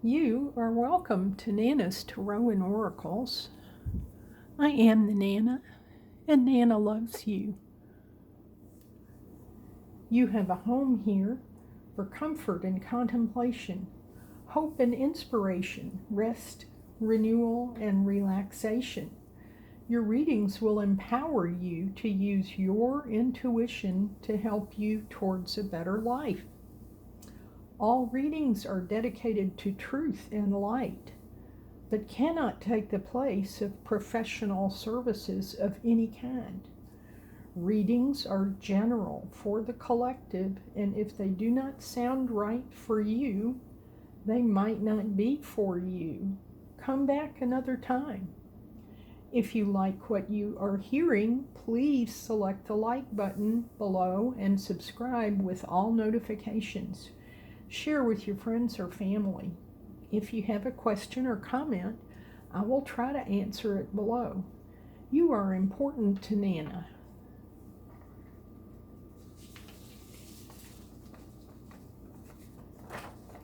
You are welcome to Nana's Tarot and Oracles. I am the Nana, and Nana loves you. You have a home here for comfort and contemplation, hope and inspiration, rest, renewal, and relaxation. Your readings will empower you to use your intuition to help you towards a better life. All readings are dedicated to truth and light, but cannot take the place of professional services of any kind. Readings are general for the collective, and if they do not sound right for you, they might not be for you. Come back another time. If you like what you are hearing, please select the like button below and subscribe with all notifications. Share with your friends or family. If you have a question or comment, I will try to answer it below. You are important to Nana.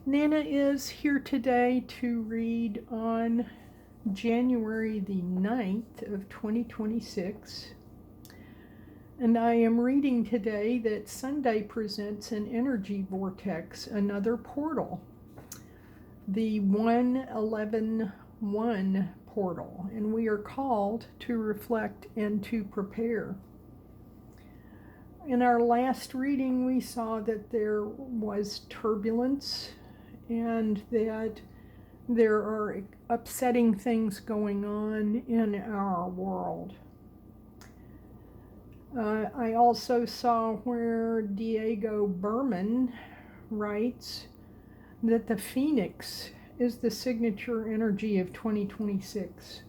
Nana is here today to read on January the 9th of 2026. And I am reading today that Sunday presents an energy vortex, another portal, the 111 portal, and we are called to reflect and to prepare. In our last reading, we saw that there was turbulence and that there are upsetting things going on in our world. I also saw where Diego Berman writes that the Phoenix is the signature energy of 2026.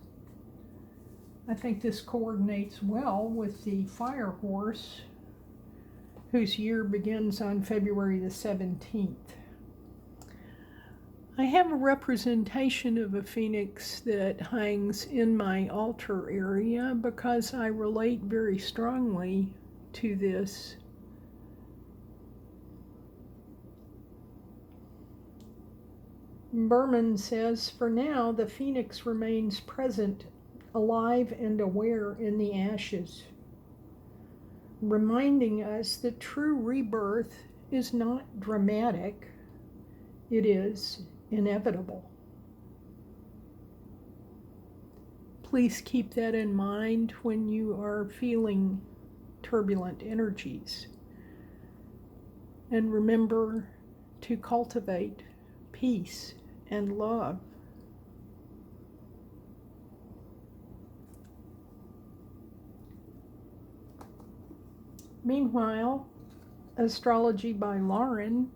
I think this coordinates well with the Fire Horse, whose year begins on February the 17th. I have a representation of a phoenix that hangs in my altar area because I relate very strongly to this. Berman says, for now, the phoenix remains present, alive and aware in the ashes, reminding us that true rebirth is not dramatic, it is inevitable. Please keep that in mind when you are feeling turbulent energies. And remember to cultivate peace and love. Meanwhile, Astrology by Lauren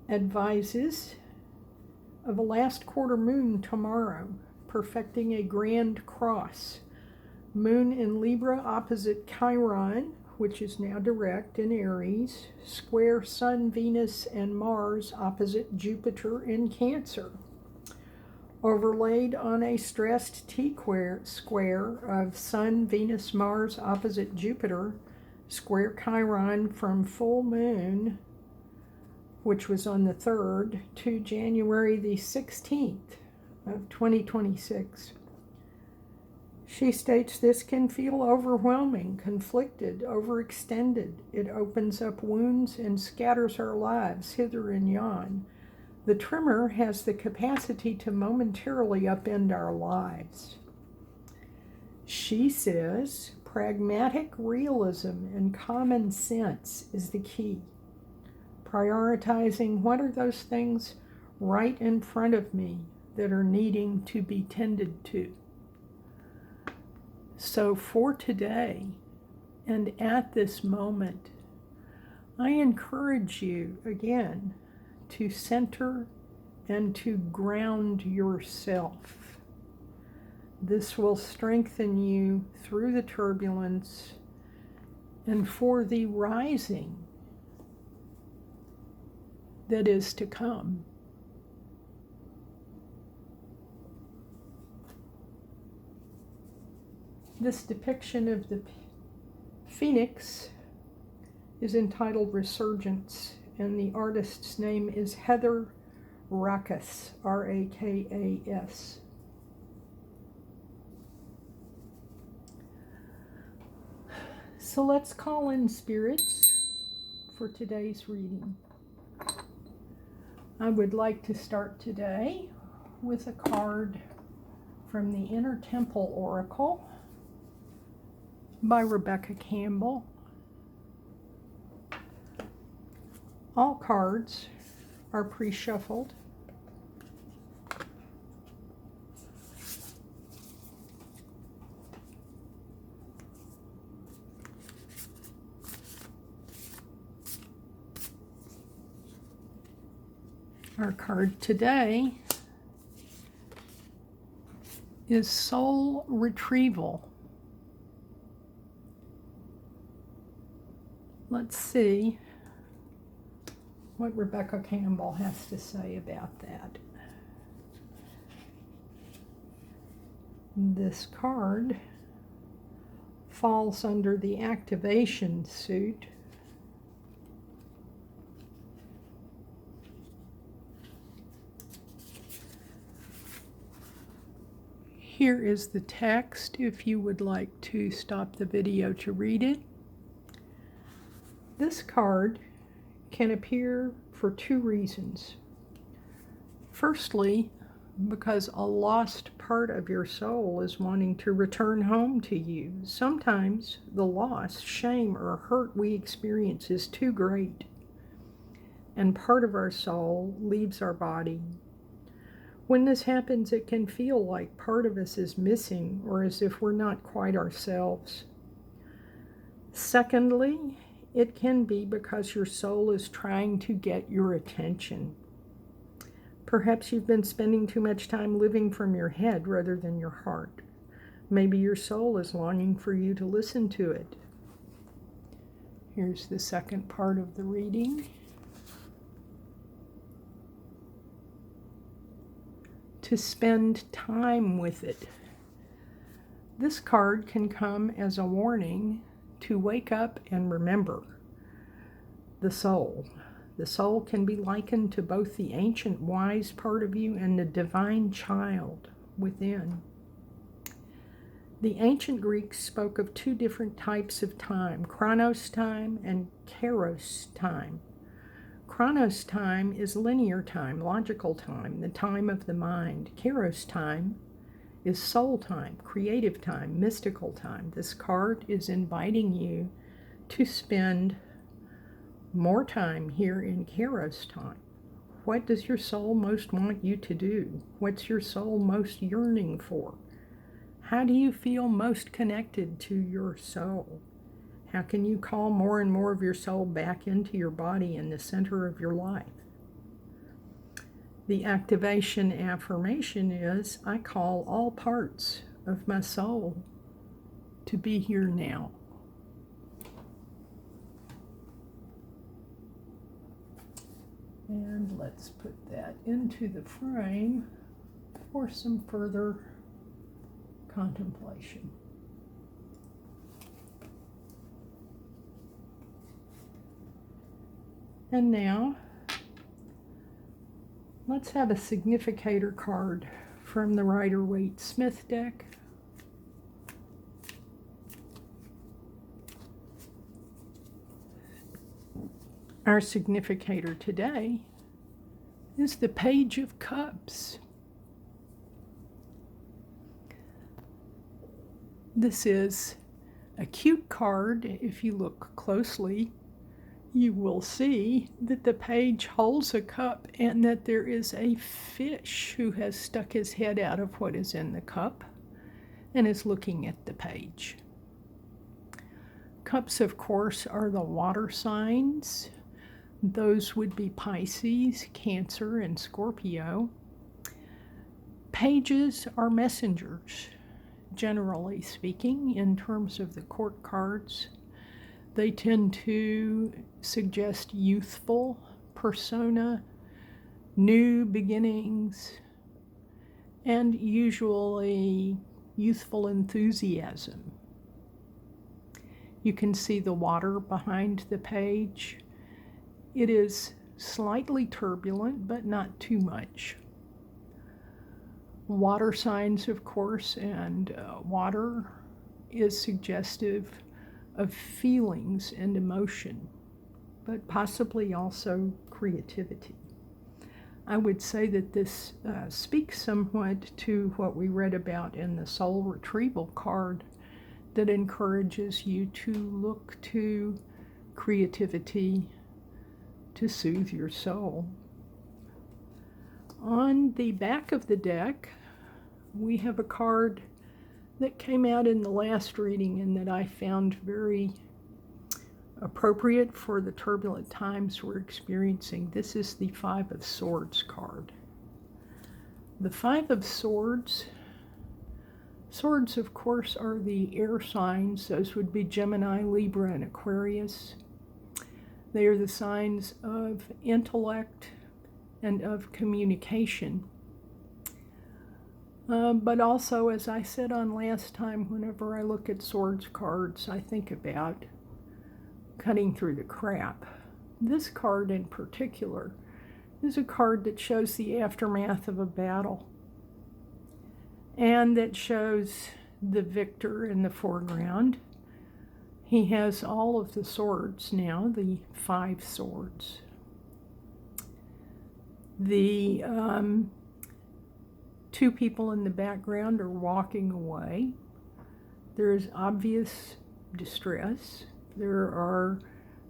advises of a last quarter moon tomorrow, perfecting a grand cross. Moon in Libra opposite Chiron, which is now direct in Aries, square Sun, Venus, and Mars opposite Jupiter in Cancer. Overlaid on a stressed T-square of Sun, Venus, Mars opposite Jupiter, square Chiron from full moon, which was on the 3rd, to January the 16th of 2026. She states this can feel overwhelming, conflicted, overextended. It opens up wounds and scatters our lives hither and yon. The tremor has the capacity to momentarily upend our lives. She says pragmatic realism and common sense is the key. Prioritizing what are those things right in front of me that are needing to be tended to. So for today and at this moment, I encourage you again to center and to ground yourself. This will strengthen you through the turbulence and for the rising that is to come. This depiction of the Phoenix is entitled Resurgence, and the artist's name is Heather Rakas, R-A-K-A-S. So let's call in spirits for today's reading. I would like to start today with a card from the Inner Temple Oracle by Rebecca Campbell. All cards are pre-shuffled. Our card today is Soul Retrieval. Let's see what Rebecca Campbell has to say about that. This card falls under the activation suit. Here is the text if you would like to stop the video to read it. This card can appear for two reasons. Firstly, because a lost part of your soul is wanting to return home to you. Sometimes the loss, shame, or hurt we experience is too great, and part of our soul leaves our body. When this happens, it can feel like part of us is missing or as if we're not quite ourselves. Secondly, it can be because your soul is trying to get your attention. Perhaps you've been spending too much time living from your head rather than your heart. Maybe your soul is longing for you to listen to it. Here's the second part of the reading. To spend time with it. This card can come as a warning to wake up and remember the soul. The soul can be likened to both the ancient wise part of you and the divine child within. The ancient Greeks spoke of two different types of time, chronos time and kairos time. Chronos time is linear time, logical time, the time of the mind. Kairos time is soul time, creative time, mystical time. This card is inviting you to spend more time here in Kairos time. What does your soul most want you to do? What's your soul most yearning for? How do you feel most connected to your soul? How can you call more and more of your soul back into your body in the center of your life? The activation affirmation is, I call all parts of my soul to be here now. And let's put that into the frame for some further contemplation. And now, let's have a significator card from the Rider-Waite-Smith deck. Our significator today is the Page of Cups. This is a cute card. If you look closely, you will see that the page holds a cup and that there is a fish who has stuck his head out of what is in the cup and is looking at the page. Cups, of course, are the water signs. Those would be Pisces, Cancer, and Scorpio. Pages are messengers, generally speaking, in terms of the court cards. They tend to suggest youthful persona, new beginnings, and usually youthful enthusiasm. You can see the water behind the page. It is slightly turbulent, but not too much. Water signs, of course, and water is suggestive of feelings and emotion, but possibly also creativity. I would say that this speaks somewhat to what we read about in the soul retrieval card that encourages you to look to creativity to soothe your soul. On the back of the deck, we have a card that came out in the last reading and that I found very appropriate for the turbulent times we're experiencing. This is the Five of Swords card. The Five of Swords, swords of course are the air signs. Those would be Gemini, Libra, and Aquarius. They are the signs of intellect and of communication. But also, as I said on last time, whenever I look at swords cards, I think about cutting through the crap. This card in particular is a card that shows the aftermath of a battle and that shows the victor in the foreground. He has all of the swords now, the 5 swords. The 2 people in the background are walking away. There is obvious distress. There are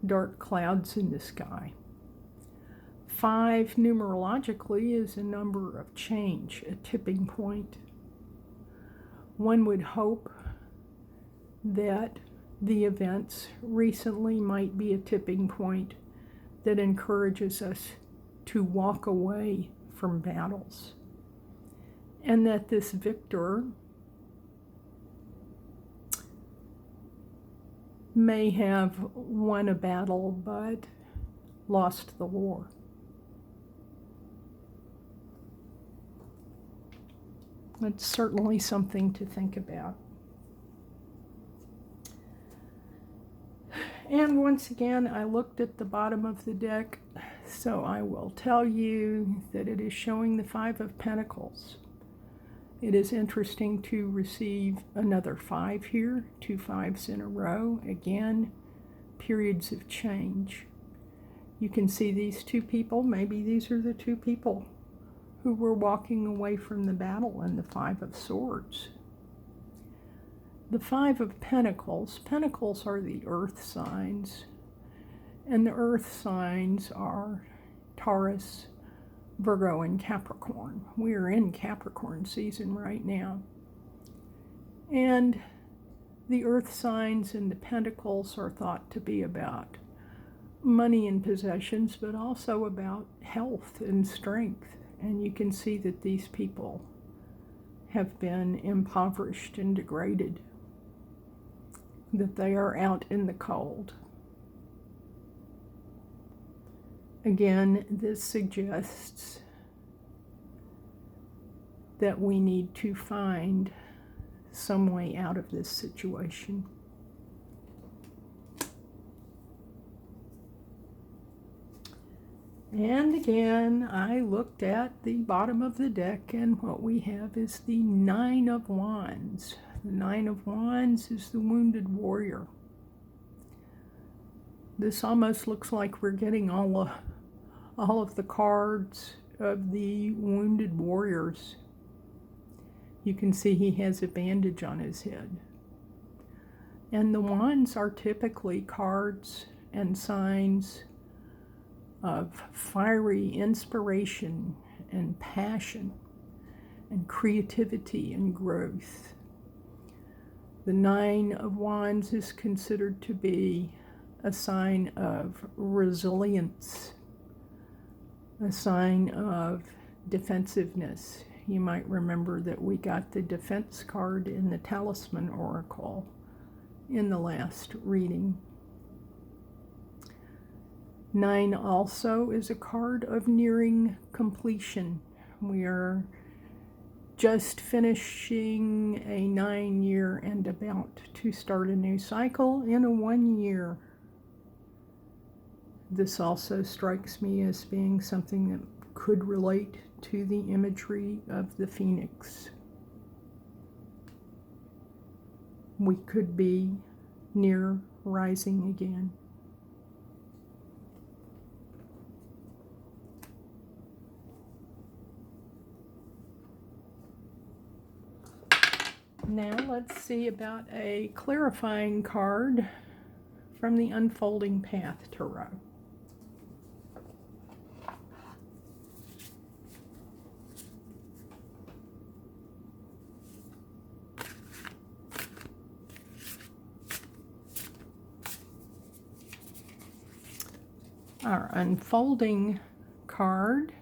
dark clouds in the sky. 5 numerologically is a number of change, a tipping point. One would hope that the events recently might be a tipping point that encourages us to walk away from battles, and that this victor may have won a battle but lost the war. It's certainly something to think about. And once again, I looked at the bottom of the deck, so I will tell you that it is showing the 5 of Pentacles. It is interesting to receive another 5 here, 2 5s in a row. Again, periods of change. You can see these 2 people. Maybe these are the 2 people who were walking away from the battle in the 5 of Swords. The 5 of Pentacles. Pentacles are the earth signs, and the earth signs are Taurus, Virgo, and Capricorn. We are in Capricorn season right now. And the earth signs and the pentacles are thought to be about money and possessions, but also about health and strength. And you can see that these people have been impoverished and degraded, that they are out in the cold. Again, this suggests that we need to find some way out of this situation. And again, I looked at the bottom of the deck, and what we have is the 9 of Wands. The 9 of Wands is the wounded warrior. This almost looks like we're getting all of the cards of the wounded warriors. You can see he has a bandage on his head. And the wands are typically cards and signs of fiery inspiration and passion and creativity and growth. The 9 of Wands is considered to be a sign of resilience, a sign of defensiveness. You might remember that we got the defense card in the Talisman Oracle in the last reading. 9 also is a card of nearing completion. We are just finishing a 9-year and about to start a new cycle in a 1 year. This also strikes me as being something that could relate to the imagery of the phoenix. We could be near rising again. Now let's see about a clarifying card from the Unfolding Path Tarot. Our unfolding card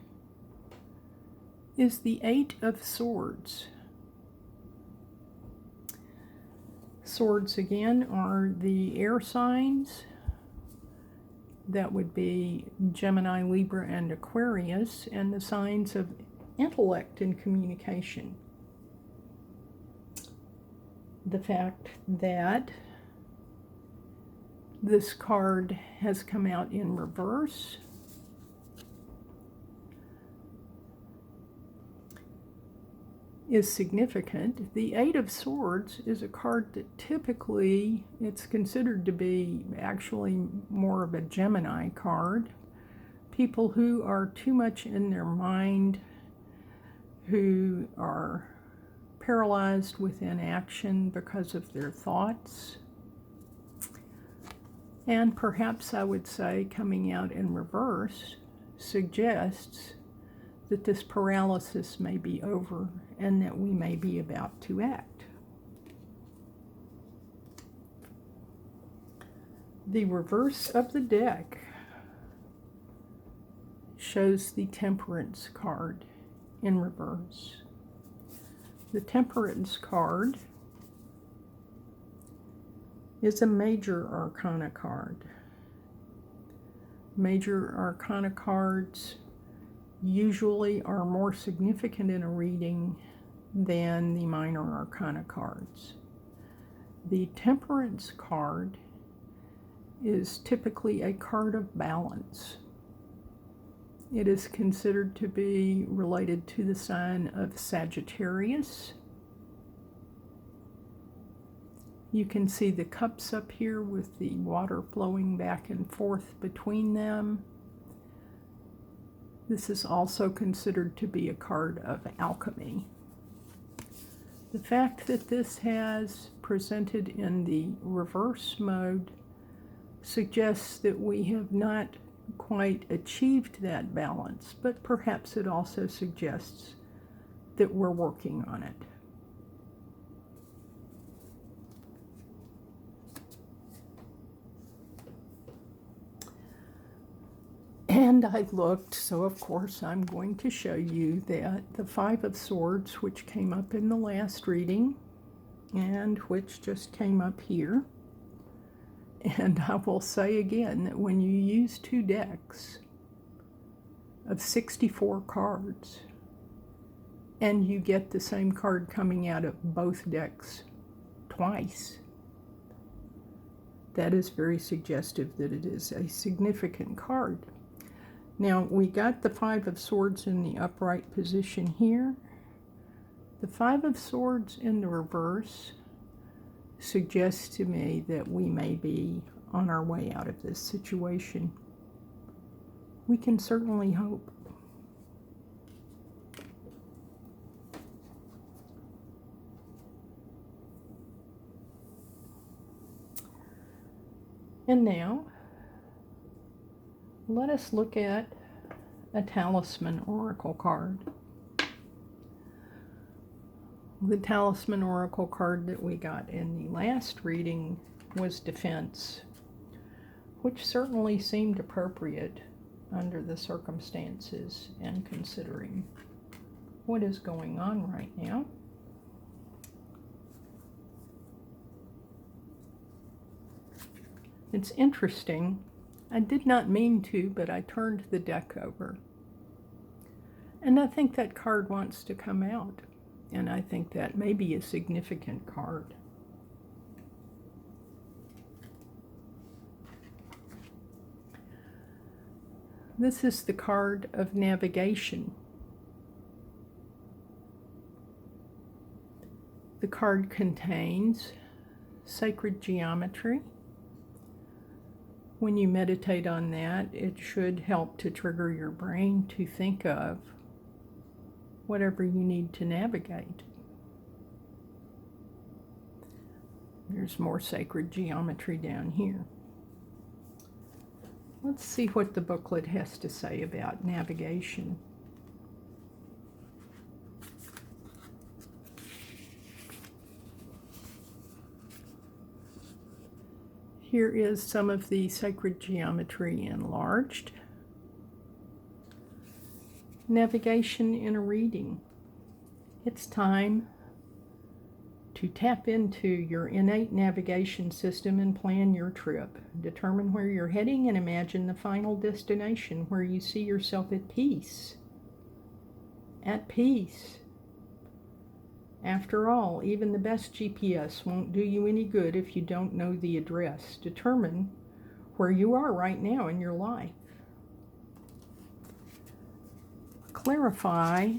is the Eight of Swords. Swords, again, are the air signs. That would be Gemini, Libra, and Aquarius, and the signs of intellect and communication. The fact that this card has come out in reverse is significant. The Eight of Swords is a card that typically it's considered to be actually more of a Gemini card. People who are too much in their mind, who are paralyzed with inaction because of their thoughts. And perhaps I would say coming out in reverse suggests that this paralysis may be over and that we may be about to act. The reverse of the deck shows the Temperance card in reverse. The Temperance card is a Major Arcana card. Major Arcana cards usually are more significant in a reading than the Minor Arcana cards. The Temperance card is typically a card of balance. It is considered to be related to the sign of Sagittarius. You can see the cups up here with the water flowing back and forth between them. This is also considered to be a card of alchemy. The fact that this has presented in the reverse mode suggests that we have not quite achieved that balance, but perhaps it also suggests that we're working on it. And I've looked, so of course I'm going to show you that the Five of Swords, which came up in the last reading, and which just came up here, and I will say again that when you use two decks of 64 cards, and you get the same card coming out of both decks twice, that is very suggestive that it is a significant card. Now, we got the Five of Swords in the upright position here. The Five of Swords in the reverse suggests to me that we may be on our way out of this situation. We can certainly hope. And now, let us look at a Talisman Oracle card. The Talisman Oracle card that we got in the last reading was Defense, which certainly seemed appropriate under the circumstances and considering what is going on right now. It's interesting. I did not mean to, but I turned the deck over. And I think that card wants to come out. And I think that may be a significant card. This is the card of navigation. The card contains sacred geometry. When you meditate on that, it should help to trigger your brain to think of whatever you need to navigate. There's more sacred geometry down here. Let's see what the booklet has to say about navigation. Here is some of the sacred geometry enlarged. Navigation in a reading. It's time to tap into your innate navigation system and plan your trip. Determine where you're heading and imagine the final destination where you see yourself at peace. At peace. After all, even the best GPS won't do you any good if you don't know the address. Determine where you are right now in your life. Clarify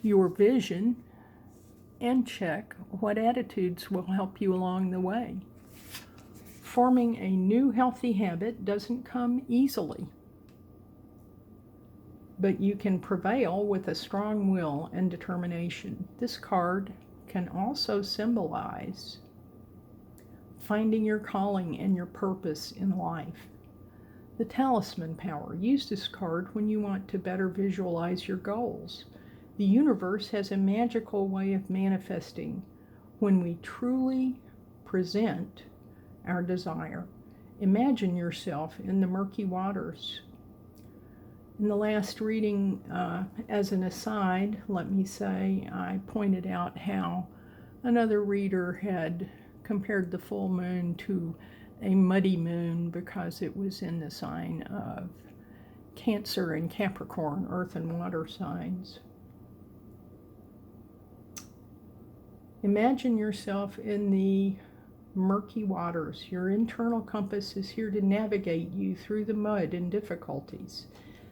your vision and check what attitudes will help you along the way. Forming a new healthy habit doesn't come easily, but you can prevail with a strong will and determination. This card can also symbolize finding your calling and your purpose in life. The talisman power. Use this card when you want to better visualize your goals. The universe has a magical way of manifesting when we truly present our desire. Imagine yourself in the murky waters. In the last reading, as an aside, let me say, I pointed out how another reader had compared the full moon to a muddy moon because it was in the sign of Cancer and Capricorn, earth and water signs. Imagine yourself in the murky waters. Your internal compass is here to navigate you through the mud and difficulties.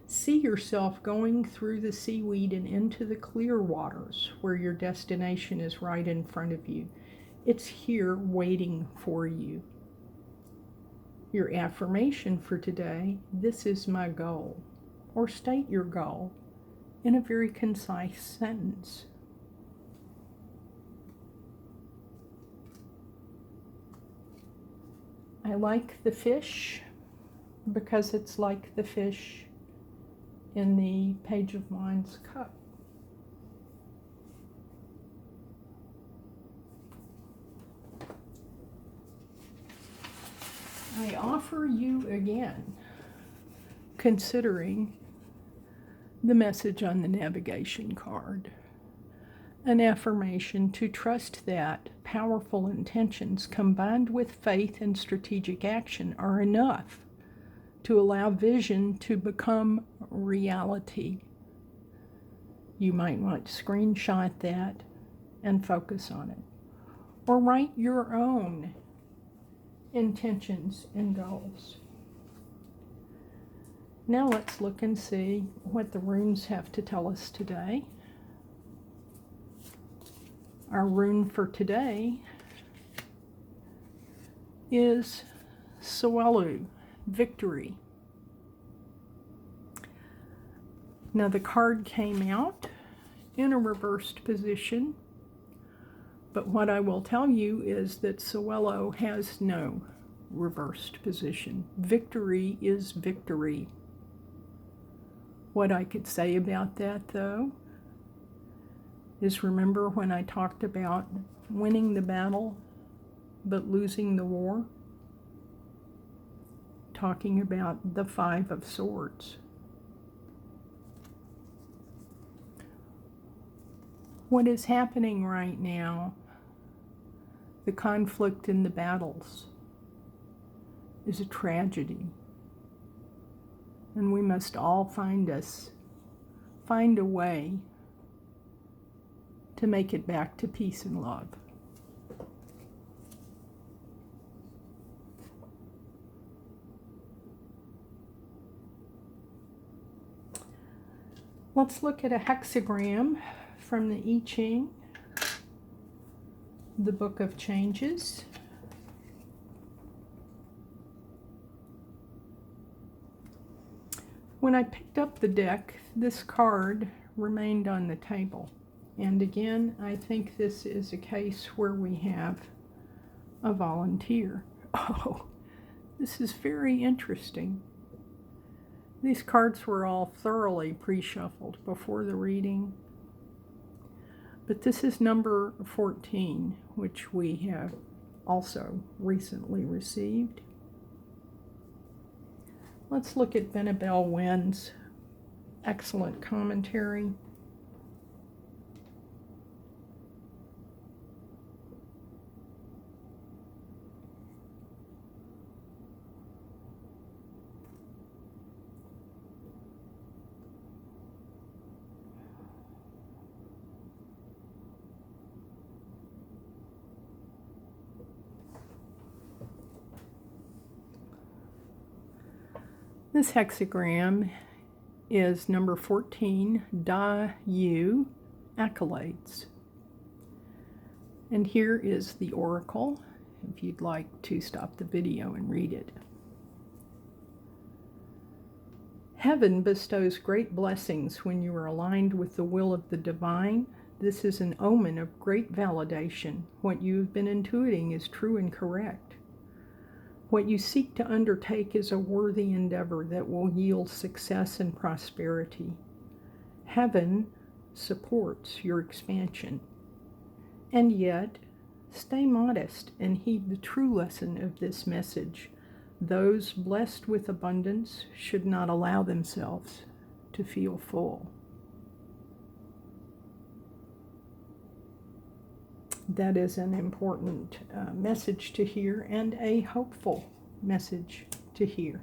See yourself going through the seaweed and into the clear waters where your destination is right in front of you. It's here waiting for you. Your affirmation for today: this is my goal. Or state your goal in a very concise sentence. I like the fish because it's like the fish in the Page of Wands cup. I offer you again, considering the message on the navigation card, an affirmation to trust that powerful intentions combined with faith and strategic action are enough to allow vision to become reality. You might want to screenshot that and focus on it, or write your own intentions and goals. Now let's look and see what the runes have to tell us today. Our rune for today is Sewelu, victory. Now the card came out in a reversed position, but what I will tell you is that Sewelu has no reversed position. Victory is victory. What I could say about that, though, is remember when I talked about winning the battle but losing the war? Talking about the Five of Swords. What is happening right now, the conflict in the battles, is a tragedy. And we must all find a way to make it back to peace and love. Let's look at a hexagram from the I Ching, the Book of Changes. When I picked up the deck, this card remained on the table. And again, I think this is a case where we have a volunteer. Oh, this is very interesting. These cards were all thoroughly pre-shuffled before the reading. But this is number 14, which we have also recently received. Let's look at Benabel Wynn's excellent commentary. This hexagram is number 14, Da Yu, Accolades. And here is the oracle, if you'd like to stop the video and read it. Heaven bestows great blessings when you are aligned with the will of the divine. This is an omen of great validation. What you have been intuiting is true and correct. What you seek to undertake is a worthy endeavor that will yield success and prosperity. Heaven supports your expansion. And yet, stay modest and heed the true lesson of this message. Those blessed with abundance should not allow themselves to feel full. That is an important message to hear, and a hopeful message to hear.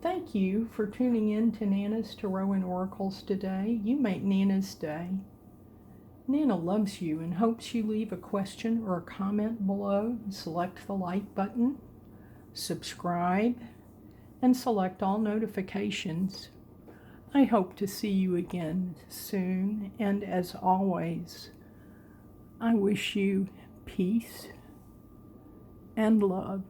Thank you for tuning in to Nana's Tarot and Oracles today. You make Nana's day. Nana loves you and hopes you leave a question or a comment below. Select the like button, subscribe, and select all notifications. I hope to see you again soon, and as always, I wish you peace and love.